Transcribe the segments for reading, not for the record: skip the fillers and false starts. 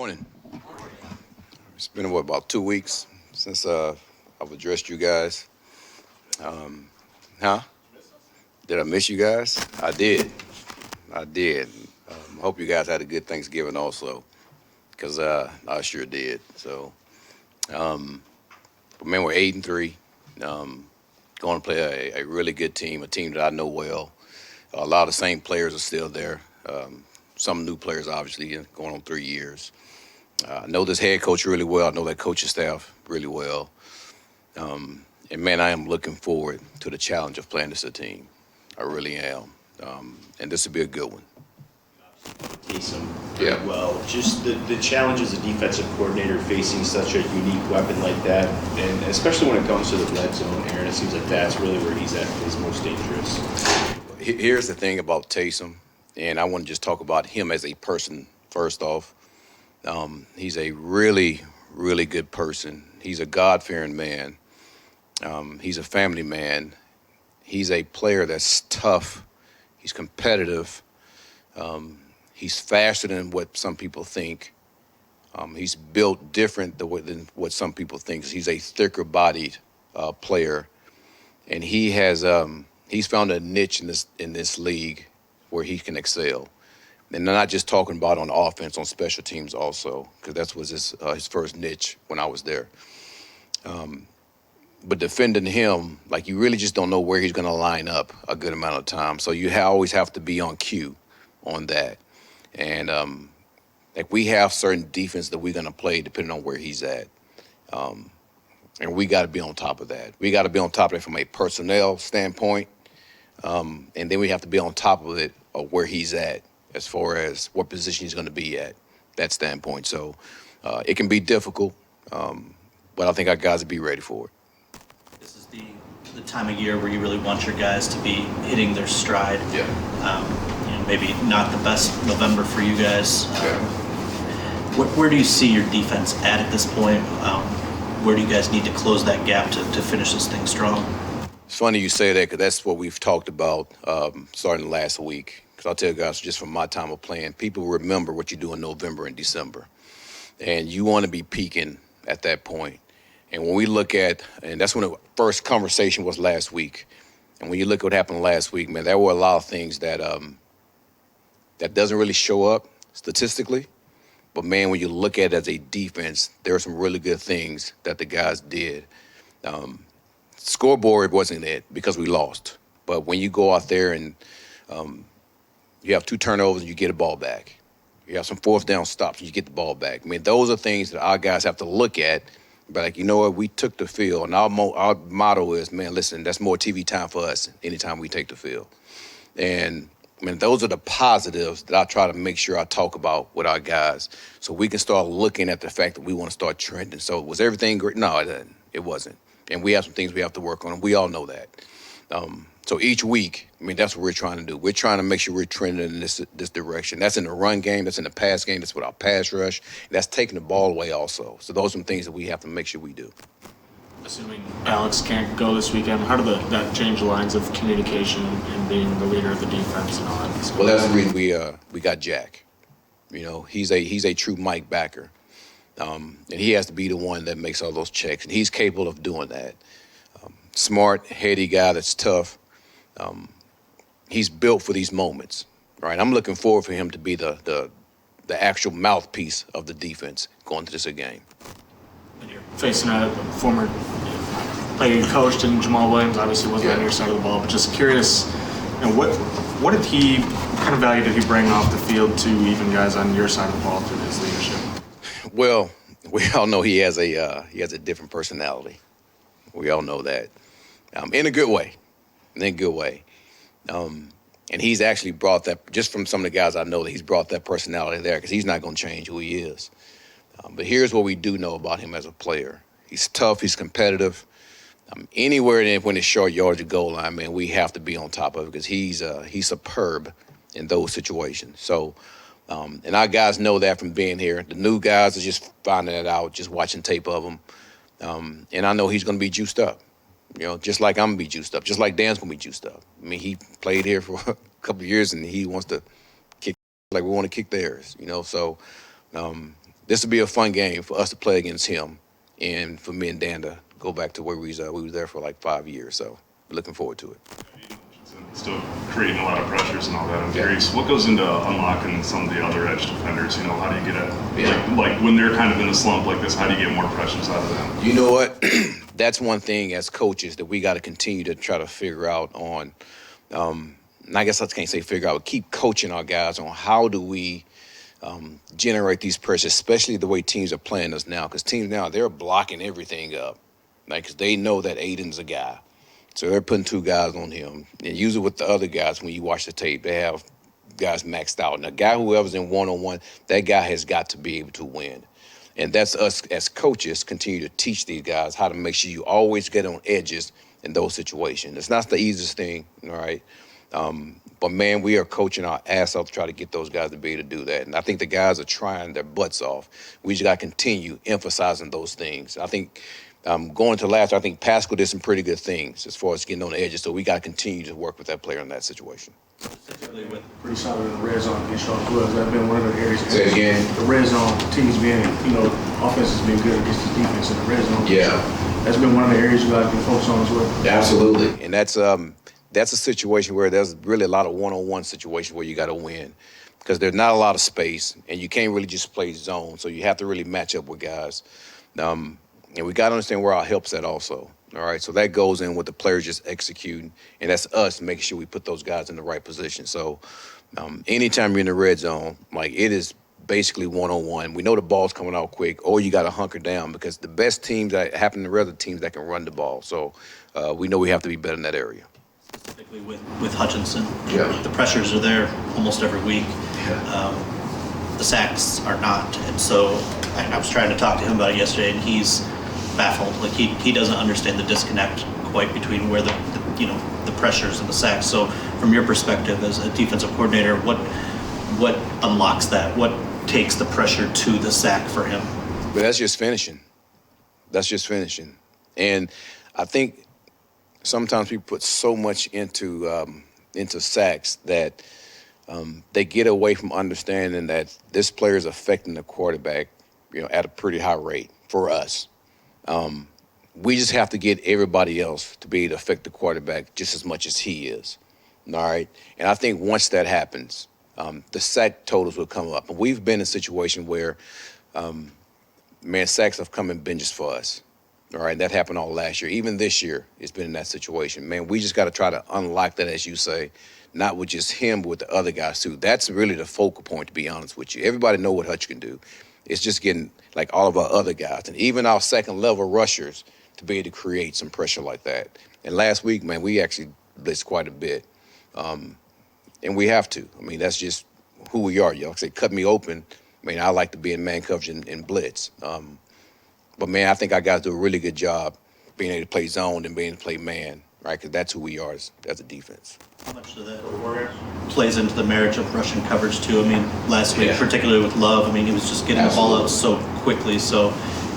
Morning. It's been about 2 weeks since I've addressed you guys. Huh? Did I miss you guys? I did. I did. I hope you guys had a good Thanksgiving also, because I sure did. So, but man, we're 8-3. Going to play a really good team, a team that I know well. A lot of the same players are still there. Some new players, obviously, going on 3 years. I know this head coach really well. I know that coaching staff really well. And, man, I am looking forward to the challenge of playing this team. I really am. And this will be a good one. Taysom Yeah. well. Just the challenge as a defensive coordinator facing such a unique weapon like that, and especially when it comes to the red zone, Aaron, it seems like that's really where he's at his most dangerous. Here's the thing about Taysom, and I want to just talk about him as a person first off. He's a really, really good person. He's a God-fearing man. He's a family man. He's a player that's tough. He's competitive. He's faster than what some people think. He's built different than what some people think. He's a thicker-bodied player, and he's found a niche in this league where he can excel. And not just talking about on offense, on special teams also, because that was his first niche when I was there. But defending him, like, you really just don't know where he's going to line up a good amount of time. So you always have to be on cue on that. And like, we have certain defense that we're going to play depending on where he's at. And we got to be on top of that. We got to be on top of it from a personnel standpoint. And then we have to be on top of it of where he's at as far as what position he's going to be at, that standpoint. So it can be difficult, but I think our guys will be ready for it. This is the time of year where you really want your guys to be hitting their stride. Yeah. Maybe not the best November for you guys. Yeah. Where do you see your defense at this point? Where do you guys need to close that gap to finish this thing strong? It's funny you say that, because that's what we've talked about starting last week. Because I'll tell you guys, just from my time of playing, people remember what you do in November and December. And you want to be peaking at that point. And when we look at, and that's when the first conversation was last week. And when you look at what happened last week, man, there were a lot of things that that doesn't really show up statistically. But, man, when you look at it as a defense, there are some really good things that the guys did. Scoreboard wasn't it because we lost. But when you go out there and you have 2 turnovers and you get a ball back. You have some fourth down stops and you get the ball back. I mean, those are things that our guys have to look at. But, like, you know what, we took the field. And our motto is, man, listen, that's more TV time for us anytime we take the field. And, I mean, those are the positives that I try to make sure I talk about with our guys so we can start looking at the fact that we want to start trending. So was everything great? No, it wasn't. And we have some things we have to work on, and we all know that. So each week, I mean, that's what we're trying to do. We're trying to make sure we're trending in this direction. That's in the run game. That's in the pass game. That's with our pass rush. That's taking the ball away also. So those are some things that we have to make sure we do. Assuming Alex can't go this weekend, how did that change the lines of communication and being the leader of the defense and all that? Well, that's the reason we got Jack. You know, he's a true Mike backer. And he has to be the one that makes all those checks. And he's capable of doing that. Smart, heady guy that's tough. He's built for these moments, right? I'm looking forward for him to be the actual mouthpiece of the defense going into this game. And you're facing a former player you coached in Jamal Williams, obviously wasn't on your side of the ball, but just curious, you know, what kind of value did he bring off the field to even guys on your side of the ball through his leadership? Well, we all know he has a different personality. We all know that, in a good way. And he's actually brought that, just from some of the guys I know, that he's brought that personality there, because he's not going to change who he is. But here's what we do know about him as a player. He's tough. He's competitive. Anywhere when it's short yards of goal line, man, we have to be on top of it, because he's superb in those situations. So, and our guys know that from being here. The new guys are just finding it out, just watching tape of him. And I know he's going to be juiced up. You know, just like I'm going to be juiced up, just like Dan's going to be juiced up. I mean, he played here for a couple of years, and he wants to kick like we want to kick theirs, you know. So this will be a fun game for us to play against him, and for me and Dan to go back to where we was there for like 5 years. So we're looking forward to it. Still creating a lot of pressures and all that. I'm curious, what goes into unlocking some of the other edge defenders? You know, how do you get like when they're kind of in a slump like this, how do you get more pressures out of them? You know what? That's one thing as coaches that we got to continue to try to figure out on. And I guess I can't say figure out, but keep coaching our guys on how do we generate these pressures, especially the way teams are playing us now. Because teams now, they're blocking everything up. Like, 'cause they know that Aiden's a guy. So they're putting 2 guys on him. And usually with the other guys, when you watch the tape, they have guys maxed out. And a guy whoever's in one-on-one, that guy has got to be able to win. And that's us as coaches continue to teach these guys how to make sure you always get on edges in those situations. It's not the easiest thing, all right? But, man, we are coaching our ass off to try to get those guys to be able to do that. And I think the guys are trying their butts off. We just got to continue emphasizing those things. I think going to last, I think Pascal did some pretty good things as far as getting on the edges. So we got to continue to work with that player in that situation. Pretty solid in the red zone against y'all as well. That's been one of the areas. Say it again. The red zone, teams being, offense has been good against the defense in the red zone. Yeah. So that's been one of the areas you guys can focus on as well. Absolutely. And that's a situation where there's really a lot of one-on-one situations where you got to win because there's not a lot of space and you can't really just play zone. So you have to really match up with guys. And we got to understand where our help's at also. All right, so that goes in with the players just executing, and that's us making sure we put those guys in the right position. So anytime you're in the red zone, like it is basically one-on-one. We know the ball's coming out quick, or you got to hunker down because the best teams that happen to other teams that can run the ball. So we know we have to be better in that area. Specifically with Hutchinson, Yeah. the pressures are there almost every week. The sacks are not, and so I was trying to talk to him about it yesterday, and he's baffled. Like he doesn't understand the disconnect quite between where the pressures and the sacks. So from your perspective as a defensive coordinator, what unlocks that? What takes the pressure to the sack for him? But that's just finishing. And I think sometimes people put so much into sacks that they get away from understanding that this player is affecting the quarterback, at a pretty high rate for us. We just have to get everybody else to be able to affect the quarterback just as much as he is. All right. And I think once that happens, the sack totals will come up. And we've been in a situation where, sacks have come in binges for us. All right. That happened all last year. Even this year, it's been in that situation. Man, we just got to try to unlock that, as you say, not with just him, but with the other guys too. That's really the focal point, to be honest with you. Everybody know what Hutch can do. It's just getting like all of our other guys and even our second level rushers to be able to create some pressure like that. And last week, man, we actually blitzed quite a bit. And we have to. I mean, that's just who we are, y'all. Say, cut me open. I mean, I like to be in man coverage and blitz. But, man, I think our guys do a really good job being able to play zone and being able to play man, right? Because that's who we are as a defense. How much of that plays into the marriage of rushing coverage, too? I mean, last week, particularly with Love, he was just getting the ball out so quickly. So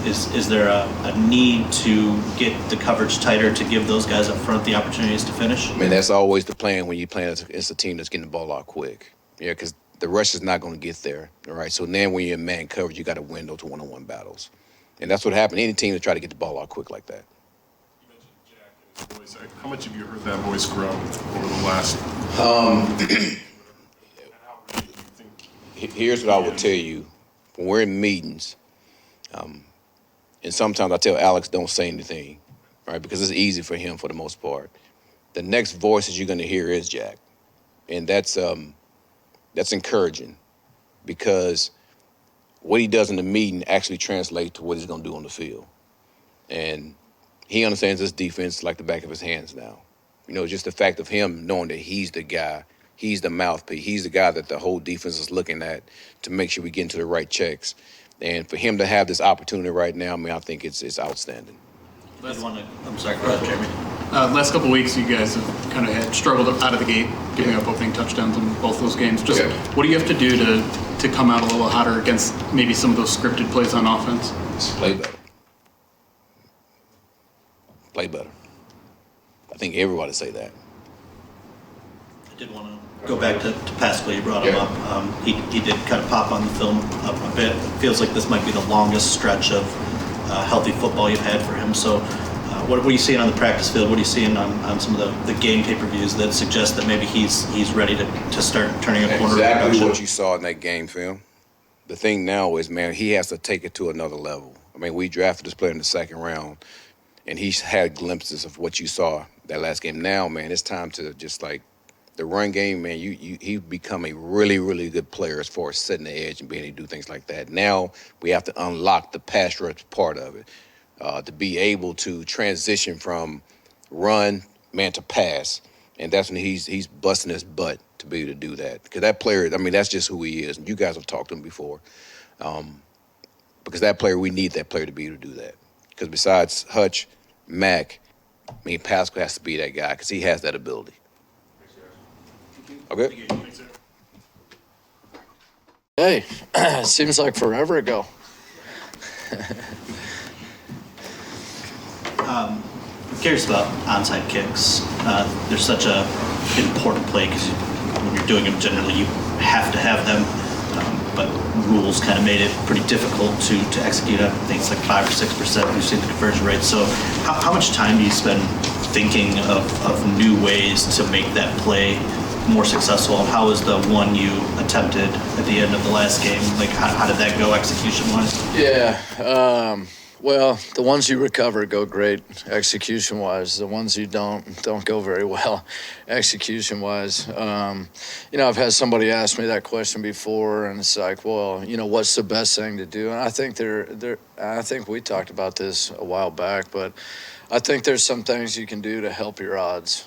is there a need to get the coverage tighter to give those guys up front the opportunities to finish? I mean, that's always the plan when you're playing against a team that's getting the ball out quick. Yeah, because the rush is not going to get there, all right? So then when you're in man coverage, you got to win those one-on-one battles. And that's what happened. Any team that try to get the ball out quick like that. Voice. How much have you heard that voice grow over the last? Here's what I will tell you: when we're in meetings, and sometimes I tell Alex, don't say anything, right? Because it's easy for him for the most part. The next voices you're going to hear is Jack, and that's encouraging because what he does in the meeting actually translates to what he's going to do on the field, and he understands this defense like the back of his hands now. Just the fact of him knowing that he's the guy, he's the mouthpiece, he's the guy that the whole defense is looking at to make sure we get into the right checks. And for him to have this opportunity right now, I think it's outstanding. I'm sorry, go ahead, Jeremy. Last couple of weeks, you guys have kind of had struggled out of the gate, giving up opening touchdowns in both those games. Just what do you have to do to come out a little hotter against maybe some of those scripted plays on offense? Just play better. Play better. I think everybody say that. Did want to go back to Pascal. You brought him up. He did kind of pop on the film a bit. It feels like this might be the longest stretch of healthy football you've had for him. So what are you seeing on the practice field? What are you seeing on some of the game tape reviews that suggest that maybe he's ready to start turning a corner? Exactly what you saw in that game film. The thing now is, man, he has to take it to another level. I mean, we drafted this player in the second round, and he's had glimpses of what you saw that last game. Now, man, it's time to just like the run game, man. He's become a really, really good player as far as setting the edge and being able to do things like that. Now we have to unlock the pass rush part of it, to be able to transition from run, man, to pass. And that's when he's busting his butt to be able to do that. Because that player, I mean, that's just who he is. And you guys have talked to him before. Because that player, we need that player to be able to do that. Because besides Hutch, Mac, I mean, Pascal has to be that guy because he has that ability. Okay? Hey, seems like forever ago. I'm curious about onside kicks. They're such a important play because when you're doing them, generally you have to have them. But rules kind of made it pretty difficult to execute. I think it's like 5 or 6% we've seen the conversion rate. So how much time do you spend thinking of new ways to make that play more successful? And how was the one you attempted at the end of the last game? Like how did that go execution-wise? Yeah, well, the ones you recover go great execution-wise. The ones you don't go very well execution-wise. I've had somebody ask me that question before, and it's like, well, what's the best thing to do? And I think I think we talked about this a while back, but I think there's some things you can do to help your odds.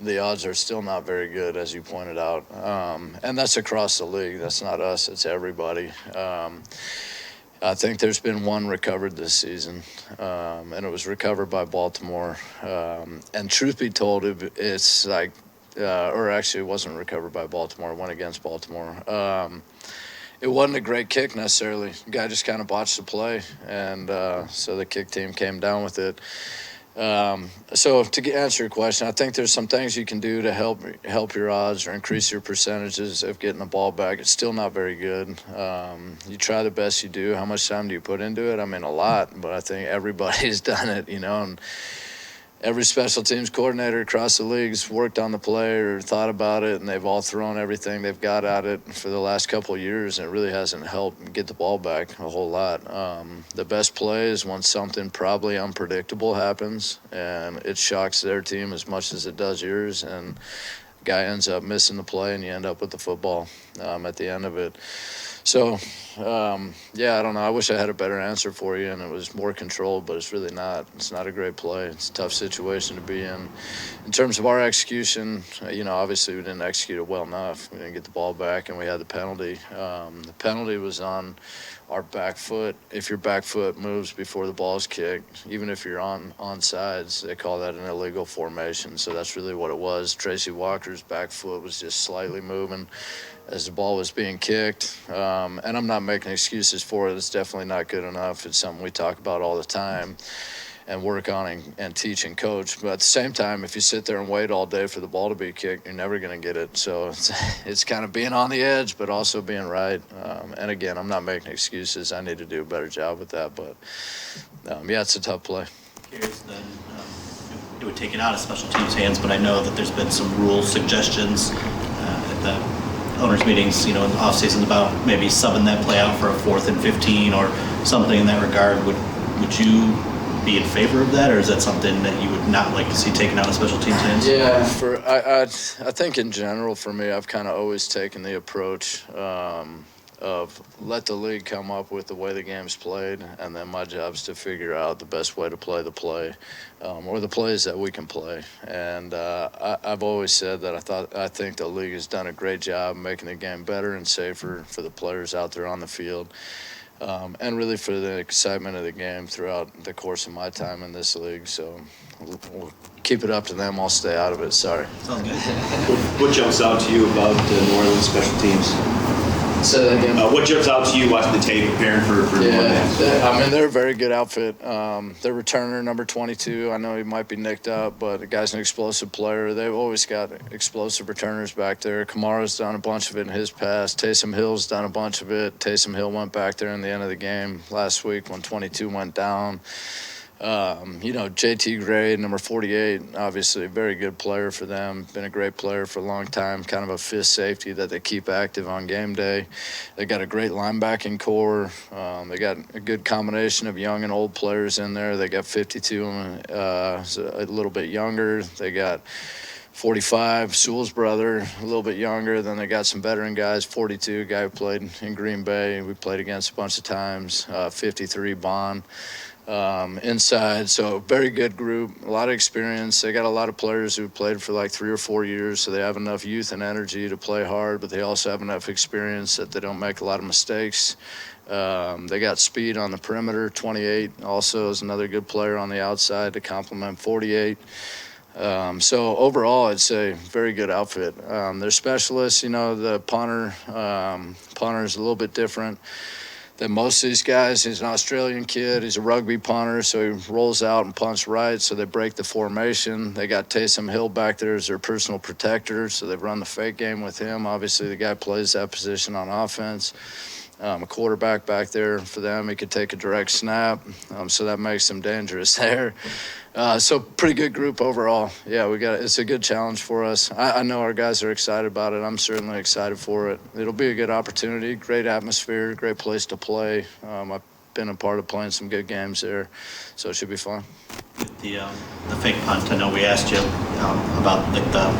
The odds are still not very good, as you pointed out, and that's across the league. That's not us; it's everybody. I think there's been one recovered this season, and it was recovered by Baltimore. And truth be told, it's like, or actually it wasn't recovered by Baltimore. It went against Baltimore. It wasn't a great kick necessarily. The guy just kind of botched the play, and so the kick team came down with it. So to answer your question, I think there's some things you can do to help your odds or increase your percentages of getting the ball back. It's still not very good. You try the best you do. How much time do you put into it? I mean, a lot, but I think everybody's done it, and every special teams coordinator across the league's worked on the play or thought about it, and they've all thrown everything they've got at it for the last couple of years, and it really hasn't helped get the ball back a whole lot. The best play is when something probably unpredictable happens, and it shocks their team as much as it does yours, and the guy ends up missing the play, and you end up with the football at the end of it. So, I don't know. I wish I had a better answer for you and it was more controlled, but it's really not. It's not a great play. It's a tough situation to be in. In terms of our execution, obviously we didn't execute it well enough. We didn't get the ball back, and we had the penalty. The penalty was on our back foot. If your back foot moves before the ball's kicked, even if you're on sides, they call that an illegal formation. So that's really what it was. Tracy Walker's back foot was just slightly moving as the ball was being kicked. And I'm not making excuses for it. It's definitely not good enough. It's something we talk about all the time and work on and teach and coach. But at the same time, if you sit there and wait all day for the ball to be kicked, you're never going to get it. So it's kind of being on the edge, but also being right. And again, I'm not making excuses. I need to do a better job with that. But it's a tough play. Curious then, it would take it out of special teams' hands, but I know that there's been some rule suggestions at the owners' meetings, in the offseason about maybe subbing that play out for a 4th and 15 or something in that regard. Would you be in favor of that, or is that something that you would not like to see taken out of special teams' hands? Yeah, I think in general for me, I've kind of always taken the approach of let the league come up with the way the game's played, and then my job's to figure out the best way to play the play, or the plays that we can play. And I've always said that I think the league has done a great job making the game better and safer for the players out there on the field, and really for the excitement of the game throughout the course of my time in this league. So we'll keep it up to them. I'll stay out of it. Sorry. Sounds good. What jumps out to you about New Orleans special teams? Say that again. What jumps out to you watching the tape, preparing for the Monday? I mean, they're a very good outfit. Their returner, number 22, I know he might be nicked up, but the guy's an explosive player. They've always got explosive returners back there. Kamara's done a bunch of it in his past. Taysom Hill's done a bunch of it. Taysom Hill went back there in the end of the game last week when 22 went down. JT Gray, number 48, obviously a very good player for them. Been a great player for a long time, kind of a fifth safety that they keep active on game day. They got a great linebacking core. They got a good combination of young and old players in there. They got 52, a little bit younger. They got 45, Sewell's brother, a little bit younger. Then they got some veteran guys, 42, guy who played in Green Bay. We played against a bunch of times. 53, Bond. Inside, so very good group, a lot of experience. They got a lot of players who played for like 3 or 4 years, so they have enough youth and energy to play hard, but they also have enough experience that they don't make a lot of mistakes. They got speed on the perimeter. 28 also is another good player on the outside to complement 48. So overall, I'd say very good outfit. They're specialists, the punter is a little bit different than most of these guys. He's an Australian kid. He's a rugby punter, so he rolls out and punts right, so they break the formation. They got Taysom Hill back there as their personal protector, so they've run the fake game with him. Obviously, the guy plays that position on offense. A quarterback back there for them. He could take a direct snap, so that makes him dangerous there. So pretty good group overall. Yeah, it's a good challenge for us. I know our guys are excited about it. I'm certainly excited for it. It'll be a good opportunity, great atmosphere, great place to play. I've been a part of playing some good games there, so it should be fun. With the fake punt, I know we asked you about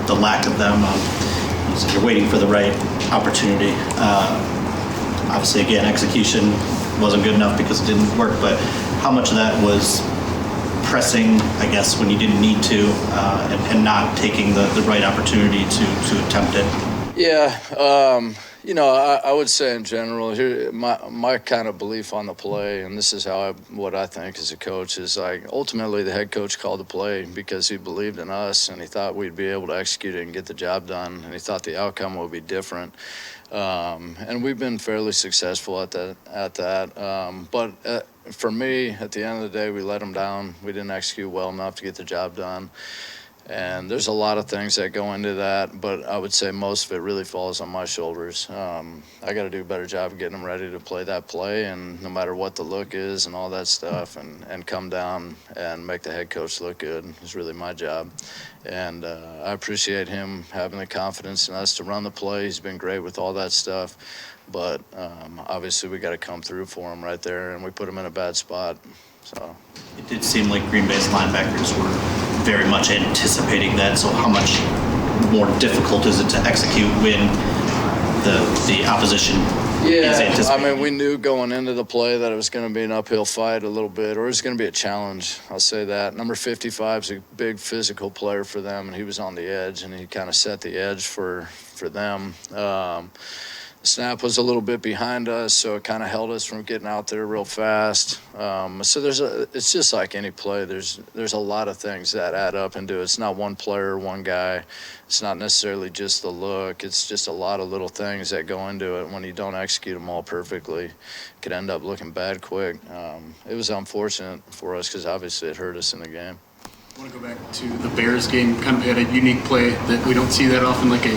the lack of them. You said you're waiting for the right opportunity. Obviously, again, execution wasn't good enough because it didn't work, but how much of that was pressing, I guess, when you didn't need to, and not taking the right opportunity to attempt it? Yeah, I would say in general, here my kind of belief on the play, and this is what I think as a coach, is like ultimately the head coach called the play because he believed in us and he thought we'd be able to execute it and get the job done, and he thought the outcome would be different. And we've been fairly successful at that. But for me, at the end of the day, we let them down. We didn't execute well enough to get the job done. And there's a lot of things that go into that, but I would say most of it really falls on my shoulders. I got to do a better job of getting them ready to play that play, and no matter what the look is and all that stuff, and come down and make the head coach look good is really my job. And I appreciate him having the confidence in us to run the play. He's been great with all that stuff. But obviously we got to come through for him right there, and we put him in a bad spot. So it did seem like Green Bay's linebackers were very much anticipating that. So how much more difficult is it to execute when the opposition is anticipating? I mean, we knew going into the play that it was going to be an uphill fight a little bit, or it was going to be a challenge. I'll say that. Number 55 is a big physical player for them, and he was on the edge, and he kind of set the edge for them. The snap was a little bit behind us, so it kind of held us from getting out there real fast. So it's just like any play. There's a lot of things that add up into it. It's not one player, one guy. It's not necessarily just the look. It's just a lot of little things that go into it. When you don't execute them all perfectly, it could end up looking bad quick. It was unfortunate for us because obviously it hurt us in the game. I want to go back to the Bears game. Kind of had a unique play that we don't see that often, like a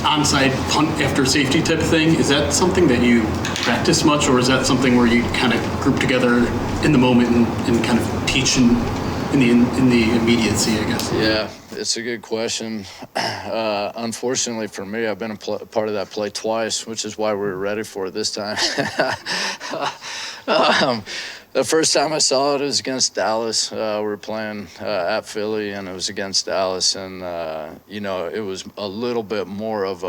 onside punt after safety type of thing. Is that something that you practice much, or is that something where you kind of group together in the moment and kind of teach in the immediacy, I guess? Yeah, it's a good question. Unfortunately for me, I've been a part of that play twice, which is why we were ready for it this time. The first time I saw it was against Dallas. We were playing at Philly, and it was against Dallas. And, it was a little bit more of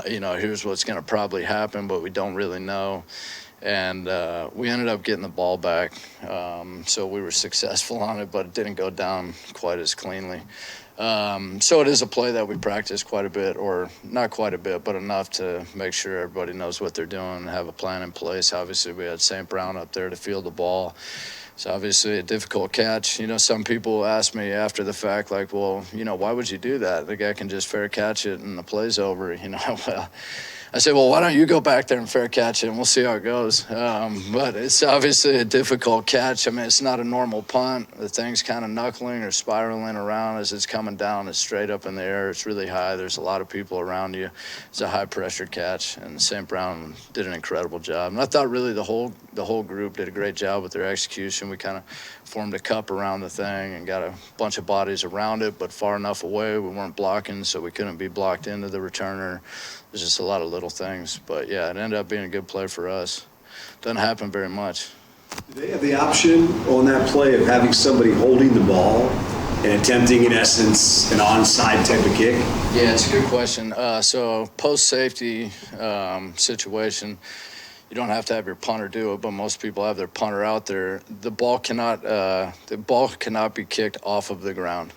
here's what's going to probably happen, but we don't really know. And we ended up getting the ball back. So we were successful on it, but it didn't go down quite as cleanly. So it is a play that we practice quite a bit, or not quite a bit, but enough to make sure everybody knows what they're doing and have a plan in place. Obviously, we had St. Brown up there to field the ball. So obviously a difficult catch. Some people ask me after the fact, like, well, why would you do that? The guy can just fair catch it and the play's over. Well, I said, well, why don't you go back there and fair catch it, and we'll see how it goes. But it's obviously a difficult catch. I mean, it's not a normal punt. The thing's kind of knuckling or spiraling around as it's coming down. It's straight up in the air. It's really high. There's a lot of people around you. It's a high-pressure catch, and St. Brown did an incredible job. And I thought really the whole group did a great job with their execution. We kind of formed a cup around the thing and got a bunch of bodies around it, but far enough away. We weren't blocking, so we couldn't be blocked into the returner. There's just a lot of little things. But, yeah, it ended up being a good play for us. Doesn't happen very much. Do they have the option on that play of having somebody holding the ball and attempting, in essence, an onside type of kick? Yeah, it's a good question. So post-safety situation, you don't have to have your punter do it, but most people have their punter out there. The ball cannot be kicked off of the ground.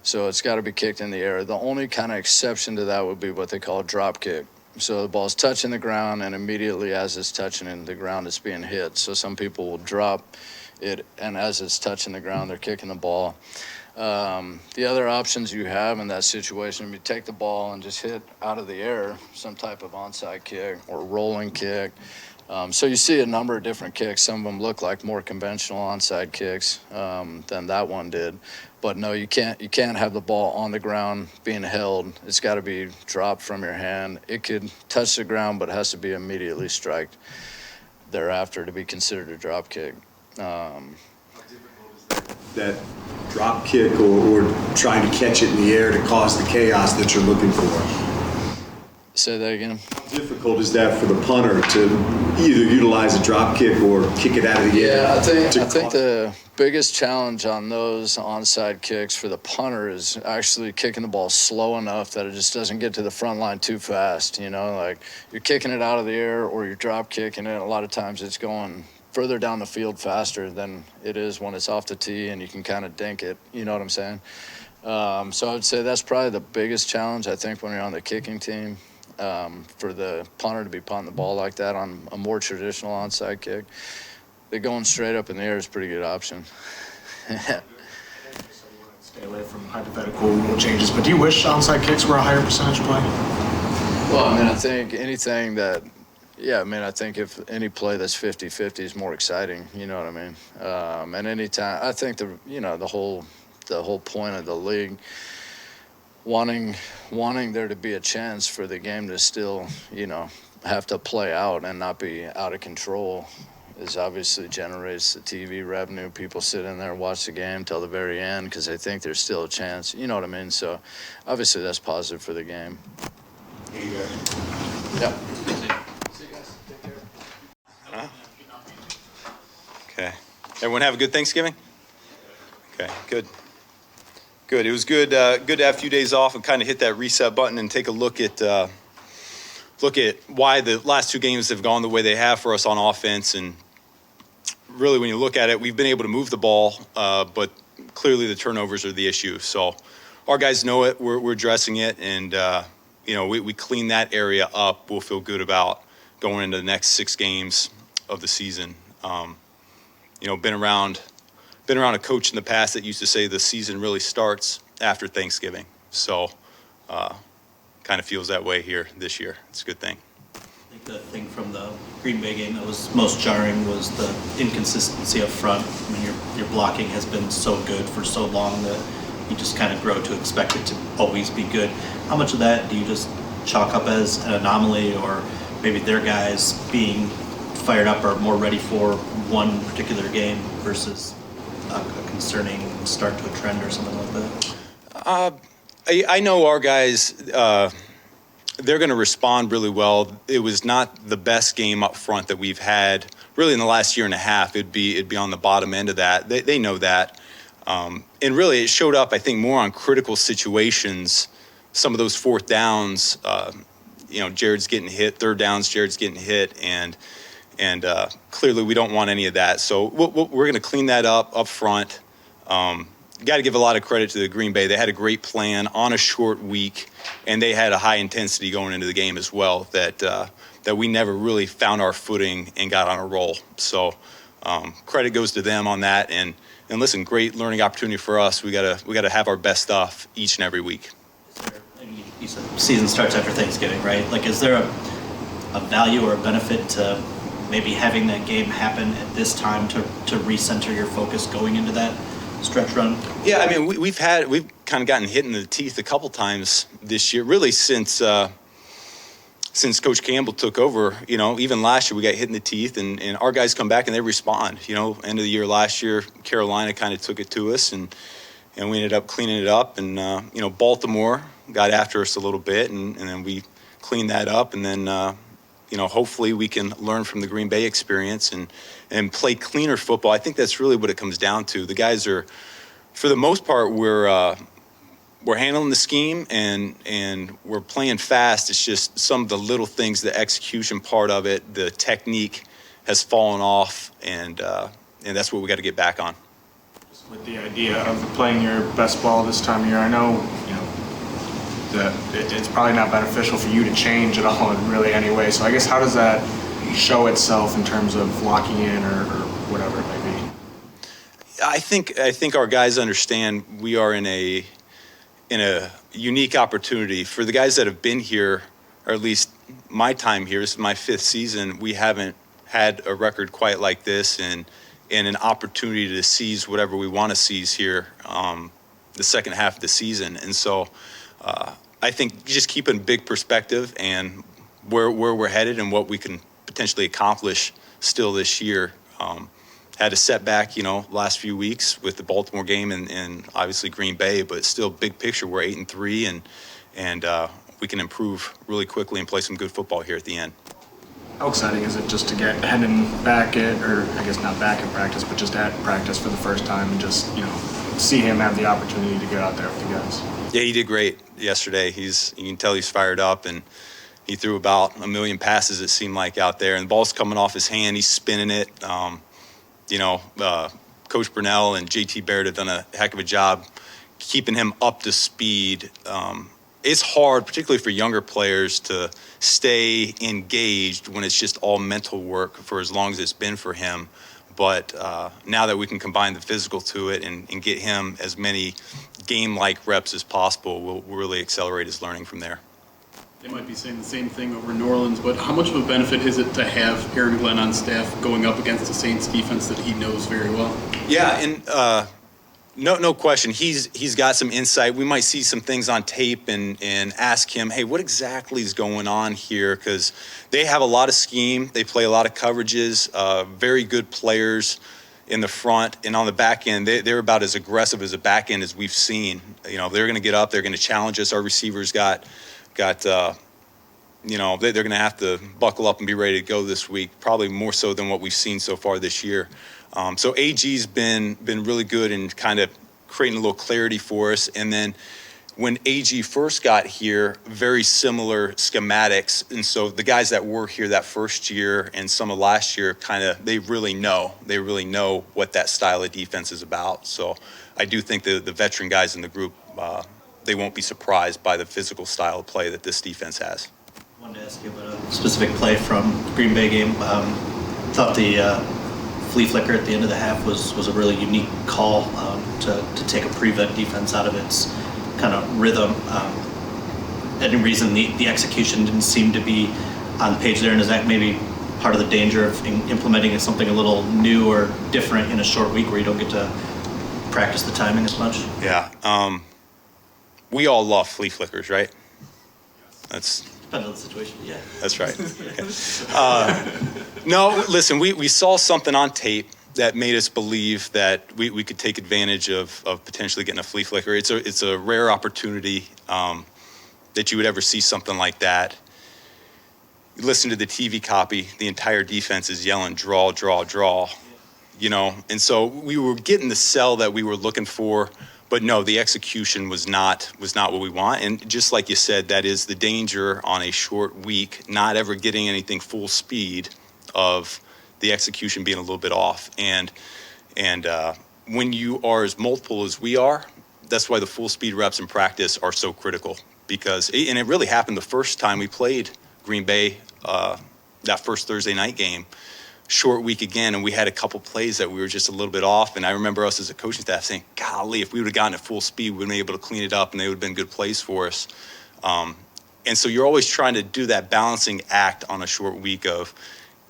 So it's got to be kicked in the air. The only kind of exception to that would be what they call a drop kick. So the ball's touching the ground, and immediately as it's touching the ground, it's being hit. So some people will drop it, and as it's touching the ground, they're kicking the ball. The other options you have in that situation, you take the ball and just hit out of the air, some type of onside kick or rolling kick. So you see a number of different kicks. Some of them look like more conventional onside kicks than that one did. But no, you can't have the ball on the ground being held. It's got to be dropped from your hand. It could touch the ground, but it has to be immediately striked thereafter to be considered a drop kick. That drop kick or trying to catch it in the air to cause the chaos that you're looking for? Say that again. How difficult is that for the punter to either utilize a drop kick or kick it out of the air? Yeah, I think the biggest challenge on those onside kicks for the punter is actually kicking the ball slow enough that it just doesn't get to the front line too fast. You know, like you're kicking it out of the air or you're drop kicking it. A lot of times it's going further down the field faster than it is when it's off the tee and you can kind of dink it. You know what I'm saying? So I would say that's probably the biggest challenge, I think, when you're on the kicking team. For the punter to be punting the ball like that on a more traditional onside kick, they're going straight up in the air is a pretty good option. Stay away from hypothetical rule changes, but do you wish onside kicks were a higher percentage play? Well, I mean, I think anything that, yeah, I mean, I think if any play that's 50-50 is more exciting, you know what I mean? And anytime, I think the whole point of the league, wanting there to be a chance for the game to still, have to play out and not be out of control is obviously generates the TV revenue. People sit in there and watch the game till the very end because they think there's still a chance. You know what I mean? So obviously that's positive for the game. Here you go. Yep. See you guys. Take care. Okay. Everyone have a good Thanksgiving? Okay, good. Good. It was good. Good to have a few days off and kind of hit that reset button and take a look at why the last two games have gone the way they have for us on offense. And really, when you look at it, we've been able to move the ball, but clearly the turnovers are the issue. So our guys know it. We're addressing it, and we clean that area up. We'll feel good about going into the next 6 games of the season. Been around a coach in the past that used to say the season really starts after Thanksgiving. So kind of feels that way here this year. It's a good thing. I think the thing from the Green Bay game that was most jarring was the inconsistency up front. I mean, your blocking has been so good for so long that you just kind of grow to expect it to always be good. How much of that do you just chalk up as an anomaly, or maybe their guys being fired up or more ready for one particular game versus a concerning start to a trend or something like that? I know our guys, they're going to respond really well. It was not the best game up front that we've had really in the last year and a half. It'd be on the bottom end of that. They know that. And really it showed up, I think, more on critical situations. Some of those fourth downs, Jared's getting hit. Third downs, Jared's getting hit. And clearly we don't want any of that. So we're going to clean that up front. Got to give a lot of credit to the Green Bay. They had a great plan on a short week, and they had a high intensity going into the game as well that we never really found our footing and got on a roll. So credit goes to them on that. And listen, great learning opportunity for us. We gotta have our best stuff each and every week. You said season starts after Thanksgiving, right? Like, is there a value or a benefit to maybe having that game happen at this time to recenter your focus going into that stretch run? Yeah, I mean, we've kind of gotten hit in the teeth a couple times this year, really since Coach Campbell took over. Even last year we got hit in the teeth, and our guys come back and they respond. End of the year last year, Carolina kind of took it to us, and we ended up cleaning it up. And Baltimore got after us a little bit, and then we cleaned that up. And then hopefully we can learn from the Green Bay experience and play cleaner football. I think that's really what it comes down to. The guys are, for the most part, we're handling the scheme and we're playing fast. It's just some of the little things, the execution part of it, the technique has fallen off, and that's what we got to get back on. With the idea of playing your best ball this time of year, I know that it's probably not beneficial for you to change at all in really any way. So I guess how does that show itself in terms of locking in or whatever it may be? I think our guys understand we are in a unique opportunity. For the guys that have been here, or at least my time here, this is my 5th season, we haven't had a record quite like this, and an opportunity to seize whatever we want to seize here the second half of the season. And so I think just keeping big perspective and where we're headed and what we can potentially accomplish still this year. Had a setback, last few weeks with the Baltimore game and obviously Green Bay, but still big picture, we're 8-3 and we can improve really quickly and play some good football here at the end. How exciting is it just to get heading back or I guess not back in practice, but just at practice for the first time and just, see him have the opportunity to get out there with you guys? Yeah, he did great yesterday. You can tell he's fired up, and he threw about 1 million passes, it seemed like, out there, and the ball's coming off his hand. He's spinning it. Coach Brunell and JT Barrett have done a heck of a job keeping him up to speed. It's hard, particularly for younger players, to stay engaged when it's just all mental work for as long as it's been for him. But now that we can combine the physical to it and get him as many game-like reps as possible, we'll really accelerate his learning from there. They might be saying the same thing over in New Orleans, but how much of a benefit is it to have Aaron Glenn on staff going up against the Saints defense that he knows very well? Yeah, and no question. He's got some insight. We might see some things on tape and ask him, hey, what exactly is going on here? Because they have a lot of scheme. They play a lot of coverages, very good players in the front. And on the back end, they're about as aggressive as a back end as we've seen. They're going to get up. They're going to challenge us. Our receivers got they're going to have to buckle up and be ready to go this week, probably more so than what we've seen so far this year. So AG's been really good in kind of creating a little clarity for us. And then when AG first got here, very similar schematics. And so the guys that were here that first year and some of last year, they really know what that style of defense is about. So I do think the veteran guys in the group, they won't be surprised by the physical style of play that this defense has. I wanted to ask you about a specific play from the Green Bay game. Thought the flea flicker at the end of the half was a really unique call to take a prevent defense out of its kind of rhythm. Any reason the execution didn't seem to be on page there, and is that maybe part of the danger of implementing something a little new or different in a short week where you don't get to practice the timing as much? Yeah. We all love flea flickers, right? Depends on the situation, yeah. That's right. Okay. No, listen, we saw something on tape that made us believe that we could take advantage of potentially getting a flea flicker. It's a rare opportunity that you would ever see something like that. You listen to the TV copy, the entire defense is yelling, draw, draw, draw, and so we were getting the sell that we were looking for. But no, the execution was not what we want. And just like you said, that is the danger on a short week, not ever getting anything full speed, of the execution being a little bit off. And when you are as multiple as we are, that's why the full speed reps in practice are so critical. And it really happened the first time we played Green Bay, that first Thursday night game. Short week again, and we had a couple plays that we were just a little bit off. And I remember us as a coaching staff saying, golly, if we would have gotten at full speed, we would have been able to clean it up, and they would have been good plays for us. And so you're always trying to do that balancing act on a short week of,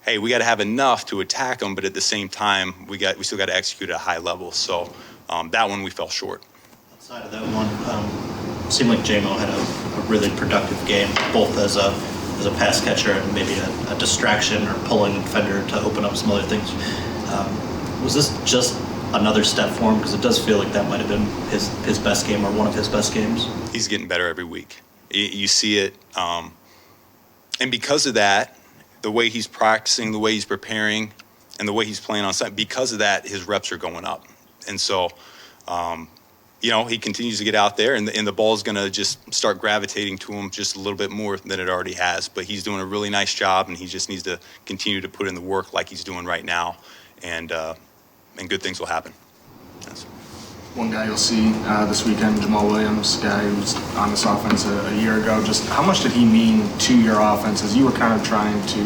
hey, we got to have enough to attack them, but at the same time, we still got to execute at a high level. So that one we fell short. Outside of that one, seemed like J-Mo had a really productive game, both as a pass catcher and maybe a distraction or pulling a defender to open up some other things. Was this just another step for him? Because it does feel like that might have been his best game or one of his best games. He's getting better every week. You see it. And because of that, the way he's practicing, the way he's preparing, and the way he's playing on site, because of that, his reps are going up. And so, he continues to get out there, and the ball's going to just start gravitating to him just a little bit more than it already has. But he's doing a really nice job, and he just needs to continue to put in the work like he's doing right now, and good things will happen. Yes. One guy you'll see this weekend, Jamal Williams, guy who was on this offense a year ago. Just how much did he mean to your offense as you were kind of trying to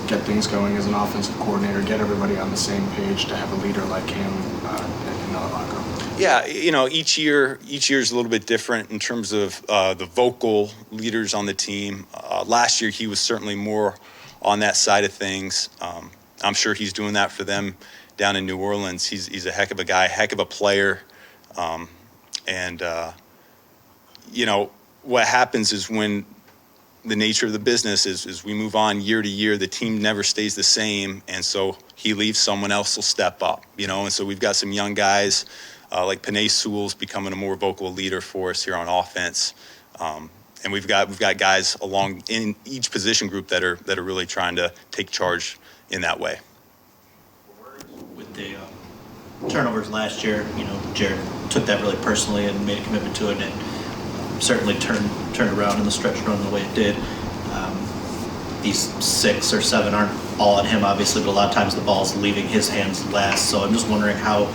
get things going as an offensive coordinator, get everybody on the same page, to have a leader like him in the locker room? Yeah, each year is a little bit different in terms of the vocal leaders on the team. Last year, he was certainly more on that side of things. I'm sure he's doing that for them down in New Orleans. He's a heck of a guy, heck of a player. What happens is when the nature of the business is we move on year to year, the team never stays the same. And so he leaves, someone else will step up, and so we've got some young guys like Panay Sewell's becoming a more vocal leader for us here on offense. And we've got guys along in each position group that are really trying to take charge in that way. With the turnovers last year, Jared took that really personally and made a commitment to it, and certainly turned around in the stretch run the way it did. These 6 or 7 aren't all on him, obviously, but a lot of times the ball's leaving his hands last. So I'm just wondering how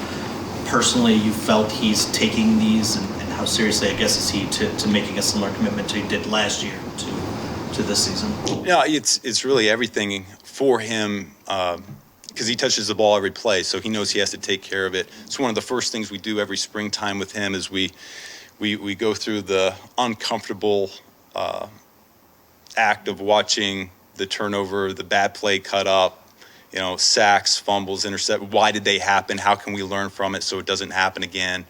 personally you felt he's taking these, and how seriously, I guess, is he to making a similar commitment to he did last year to this season? Yeah, it's really everything for him. Because he touches the ball every play, so he knows he has to take care of it. It's one of the first things we do every springtime with him is we go through the uncomfortable act of watching the turnover, the bad play cut up, sacks, fumbles, intercept. Why did they happen? How can we learn from it so it doesn't happen again?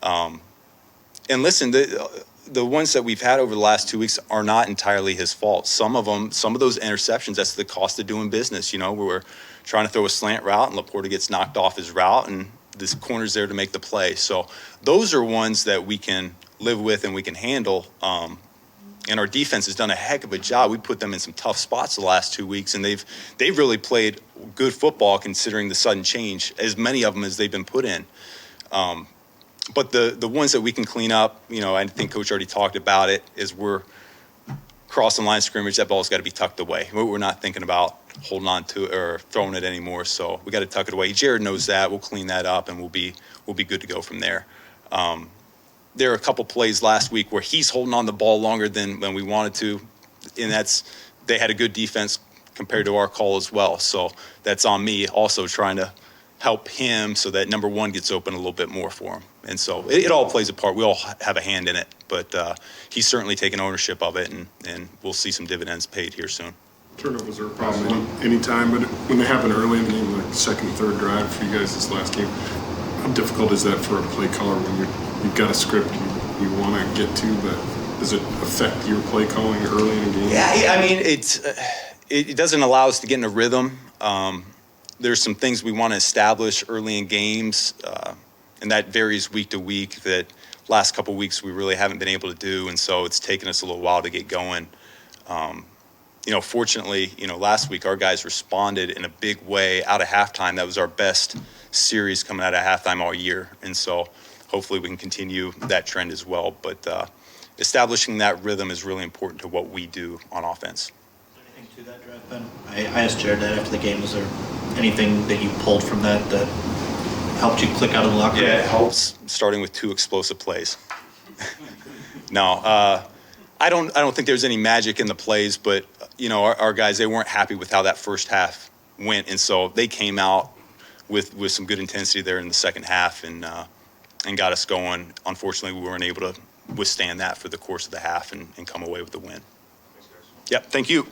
And listen, the ones that we've had over the last 2 weeks are not entirely his fault. Some of those interceptions, that's the cost of doing business. We're trying to throw a slant route and Laporta gets knocked off his route and this corner's there to make the play. So those are ones that we can live with and we can handle. And our defense has done a heck of a job. We put them in some tough spots the last 2 weeks, and they've really played good football considering the sudden change, as many of them as they've been put in. But the ones that we can clean up, I think Coach already talked about it, is we're crossing line of scrimmage, that ball's got to be tucked away. We're not thinking about holding on to it or throwing it anymore, so we got to tuck it away. Jared knows that. We'll clean that up, and we'll be good to go from there. There are a couple plays last week where he's holding on the ball longer than we wanted to, and they had a good defense compared to our call as well. So that's on me also trying to help him so that number one gets open a little bit more for him. And so it all plays a part. We all have a hand in it, but he's certainly taken ownership of it, and we'll see some dividends paid here soon. Turnovers are a problem any time, but when they happen early in the game, like second, third drive for you guys this last game, how difficult is that for a play caller when you've got a script you want to get to, but does it affect your play calling early in the game? Yeah, I mean, it doesn't allow us to get in a rhythm. There's some things we want to establish early in games, and that varies week to week. That last couple of weeks we really haven't been able to do, and so it's taken us a little while to get going. Fortunately, last week our guys responded in a big way out of halftime. That was our best series coming out of halftime all year, and so hopefully we can continue that trend as well. But establishing that rhythm is really important to what we do on offense. Anything to that drive, Ben? I asked Jared that after the game. Was there anything that you pulled from that helped you click out of the locker room? Yeah, it helps starting with 2 explosive plays. No, I don't think there's any magic in the plays, but our guys, they weren't happy with how that first half went, and so they came out with some good intensity there in the second half and got us going. Unfortunately, we weren't able to withstand that for the course of the half and come away with the win. Yep, thank you.